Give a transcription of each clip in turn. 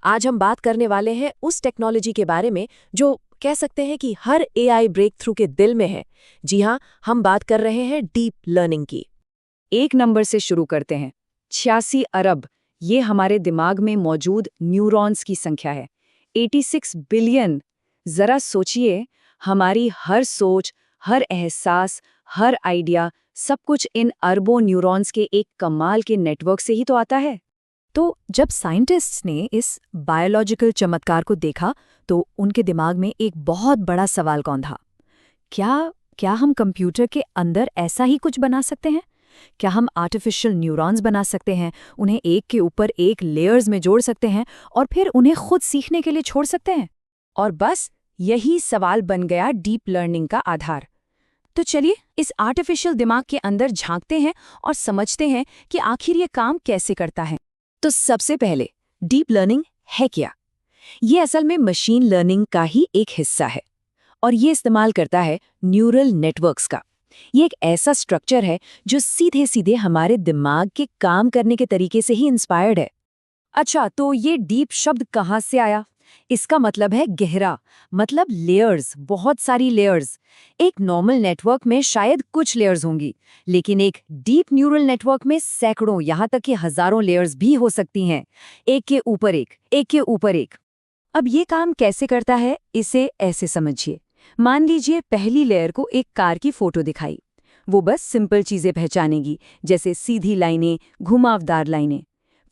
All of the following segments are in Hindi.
आज हम बात करने वाले हैं उस टेक्नोलॉजी के बारे में जो कह सकते हैं कि हर एआई ब्रेक थ्रू के दिल में है। जी हाँ, हम बात कर रहे हैं डीप लर्निंग की। एक नंबर से शुरू करते हैं। 86 अरब, ये हमारे दिमाग में मौजूद न्यूरॉन्स की संख्या है। 86 बिलियन। जरा सोचिए, हमारी हर सोच, हर एहसास, हर आइडिया, सब कुछ इन अरबों न्यूरॉन्स के एक कमाल के नेटवर्क से ही तो आता है। तो जब साइंटिस्ट्स ने इस बायोलॉजिकल चमत्कार को देखा तो उनके दिमाग में एक बहुत बड़ा सवाल कौंधा। क्या हम कंप्यूटर के अंदर ऐसा ही कुछ बना सकते हैं? क्या हम आर्टिफिशियल न्यूरॉन्स बना सकते हैं, उन्हें एक के ऊपर एक लेयर्स में जोड़ सकते हैं और फिर उन्हें खुद सीखने के लिए छोड़ सकते हैं? और बस यही सवाल बन गया डीप लर्निंग का आधार। तो चलिए इस आर्टिफिशियल दिमाग के अंदर झांकते हैं और समझते हैं कि आखिर ये काम कैसे करता है। तो सबसे पहले, डीप लर्निंग है क्या? ये असल में मशीन लर्निंग का ही एक हिस्सा है और ये इस्तेमाल करता है न्यूरल नेटवर्क्स का। ये एक ऐसा स्ट्रक्चर है जो सीधे सीधे हमारे दिमाग के काम करने के तरीके से ही इंस्पायर्ड है। अच्छा, तो ये डीप शब्द कहाँ से आया? इसका मतलब है गहरा, मतलब लेयर्स, बहुत सारी लेयर्स। एक नॉर्मल नेटवर्क में शायद कुछ लेयर्स होंगी, लेकिन एक डीप न्यूरल नेटवर्क में सैकड़ों, यहाँ तक कि हजारों लेयर्स भी हो सकती हैं, एक के ऊपर एक, एक के ऊपर एक। अब ये काम कैसे करता है, इसे ऐसे समझिए। मान लीजिए पहली लेयर को एक कार की फोटो दिखाई। वो बस सिंपल चीजें पहचानेगी, जैसे सीधी लाइनें, घुमावदार लाइनें।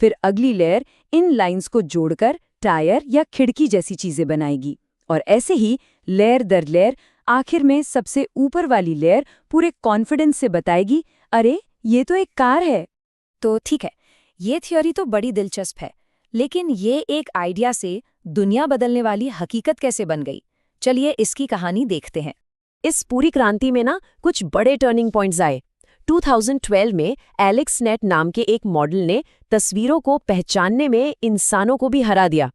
फिर अगली लेयर इन लाइंस को जोड़कर टायर या खिड़की जैसी चीजें बनाएगी, और ऐसे ही लेयर दर लेयर। आखिर में सबसे ऊपर वाली लेयर पूरे कॉन्फिडेंस से बताएगी, अरे ये तो एक कार है। तो ठीक है, ये थ्योरी तो बड़ी दिलचस्प है, लेकिन ये एक आइडिया से दुनिया बदलने वाली हकीकत कैसे बन गई? चलिए इसकी कहानी देखते हैं। इस पूरी क्रांति में कुछ बड़े टर्निंग पॉइंट्स आए। 2012 में एलेक्सनेट नाम के एक मॉडल ने तस्वीरों को पहचानने में इंसानों को भी हरा दिया।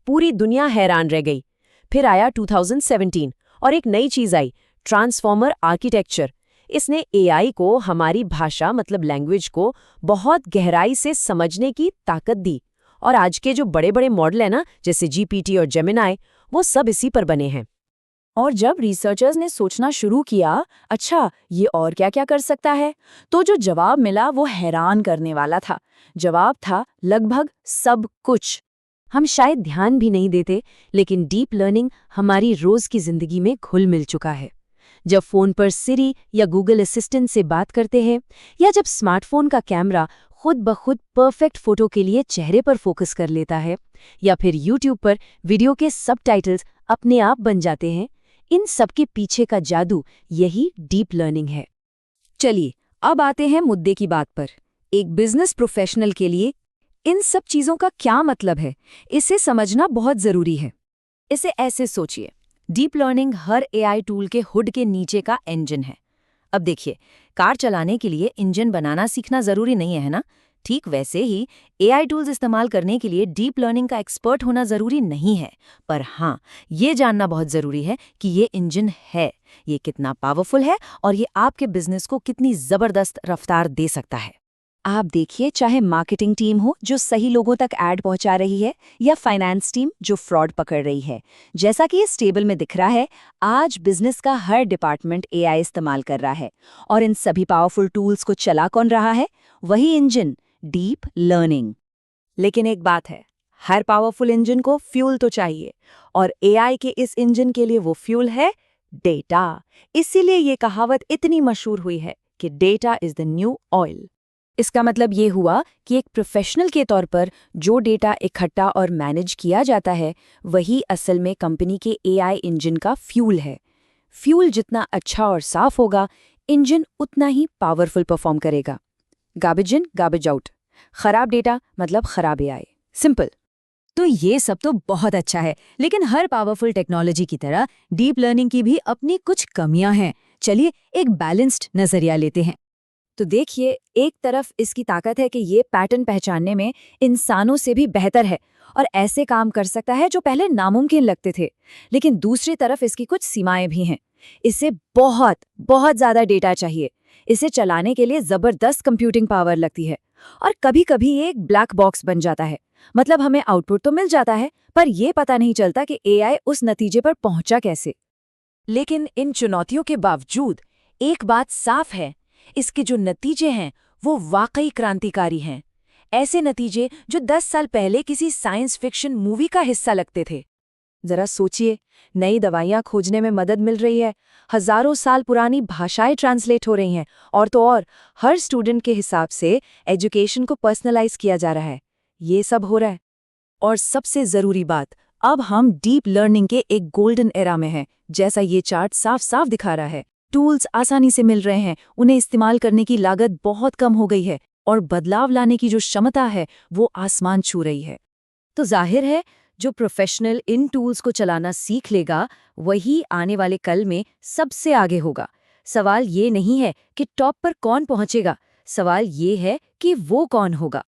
पूरी दुनिया हैरान रह गई। फिर आया 2017 और एक नई चीज आई, ट्रांसफॉर्मर आर्किटेक्चर। इसने एआई को हमारी भाषा मतलब लैंग्वेज को बहुत गहराई से समझने की ताकत दी। और आज के जो बड़े बड़े मॉडल हैं जैसे जीपीटी और जेमिनाई, वो सब इसी पर बने हैं। और जब रिसर्चर्स ने सोचना शुरू किया, अच्छा ये और क्या क्या कर सकता है, तो जो जवाब मिला वो हैरान करने वाला था। जवाब था लगभग सब कुछ। हम शायद ध्यान भी नहीं देते, लेकिन डीप लर्निंग हमारी रोज की जिंदगी में घुल मिल चुका है। जब फोन पर सिरी या गूगल असिस्टेंट से बात करते हैं, या जब स्मार्टफोन का कैमरा खुद ब खुद परफेक्ट फोटो के लिए चेहरे पर फोकस कर लेता है, या फिर यूट्यूब पर वीडियो के सबटाइटल्स अपने आप बन जाते हैं, इन सब के पीछे का जादू यही डीप लर्निंग है। चलिए अब आते हैं मुद्दे की बात पर। एक बिजनेस प्रोफेशनल के लिए इन सब चीजों का क्या मतलब है, इसे समझना बहुत जरूरी है। इसे ऐसे सोचिए, डीप लर्निंग हर एआई टूल के हुड के नीचे का इंजन है। अब देखिए, कार चलाने के लिए इंजन बनाना सीखना जरूरी नहीं है ना? ठीक वैसे ही एआई टूल्स इस्तेमाल करने के लिए डीप लर्निंग का एक्सपर्ट होना जरूरी नहीं है। पर हाँ, ये जानना बहुत जरूरी है कि ये इंजन है, ये कितना पावरफुल है और ये आपके बिजनेस को कितनी जबरदस्त रफ्तार दे सकता है। आप देखिए, चाहे मार्केटिंग टीम हो जो सही लोगों तक ऐड पहुंचा रही है, या फाइनेंस टीम जो फ्रॉड पकड़ रही है, जैसा कि इस टेबल में दिख रहा है, आज बिजनेस का हर डिपार्टमेंट एआई इस्तेमाल कर रहा है। और इन सभी पावरफुल टूल्स को चला कौन रहा है? वही इंजन, डीप लर्निंग। लेकिन एक बात है, हर पावरफुल इंजन को फ्यूल तो चाहिए, और एआई के इस इंजन के लिए वो फ्यूल है डेटा। इसीलिए ये कहावत इतनी मशहूर हुई है कि data is the new oil. इसका मतलब ये हुआ कि एक प्रोफेशनल के तौर पर जो डेटा इकट्ठा और मैनेज किया जाता है, वही असल में कंपनी के एआई इंजन का फ्यूल है। फ्यूल जितना अच्छा और साफ होगा, इंजन उतना ही पावरफुल परफॉर्म करेगा। गार्बेज इन, गार्बेज आउट। खराब डेटा मतलब खराब एआई। सिंपल। तो ये सब तो बहुत अच्छा है, लेकिन हर पावरफुल टेक्नोलॉजी की तरह डीप लर्निंग की भी अपनी कुछ कमियां हैं। चलिए एक बैलेंस्ड नजरिया लेते हैं। तो देखिए, एक तरफ इसकी ताकत है कि ये पैटर्न पहचानने में इंसानों से भी बेहतर है और ऐसे काम कर सकता है जो पहले नामुमकिन लगते थे। लेकिन दूसरी तरफ इसकी कुछ सीमाएं भी हैं। इससे बहुत बहुत ज्यादा डेटा चाहिए। इसे चलाने के लिए जबरदस्त कंप्यूटिंग पावर लगती है, और कभी-कभी ये एक ब्लैक बॉक्स बन जाता है। मतलब हमें आउटपुट तो मिल जाता है, पर ये पता नहीं चलता कि एआई उस नतीजे पर पहुंचा कैसे। लेकिन इन चुनौतियों के बावजूद एक बात साफ है, इसके जो नतीजे हैं वो वाकई क्रांतिकारी हैं। ऐसे नतीजे जो 10 साल पहले किसी साइंस फिक्शन मूवी का हिस्सा लगते थे। जरा सोचिए, नई दवाइयाँ खोजने में मदद मिल रही है, हजारों साल पुरानी भाषाएं ट्रांसलेट हो रही हैं, और तो और हर स्टूडेंट के हिसाब से एजुकेशन को पर्सनलाइज किया जा रहा है। ये सब हो रहा है। और सबसे ज़रूरी बात, अब हम डीप लर्निंग के एक गोल्डन एरा में हैं, जैसा ये चार्ट साफ साफ दिखा रहा है। टूल्स आसानी से मिल रहे हैं, उन्हें इस्तेमाल करने की लागत बहुत कम हो गई है, और बदलाव लाने की जो क्षमता है वो आसमान छू रही है। तो जाहिर है, जो प्रोफेशनल इन टूल्स को चलाना सीख लेगा वही आने वाले कल में सबसे आगे होगा। सवाल ये नहीं है कि टॉप पर कौन पहुंचेगा, सवाल ये है कि वो कौन होगा।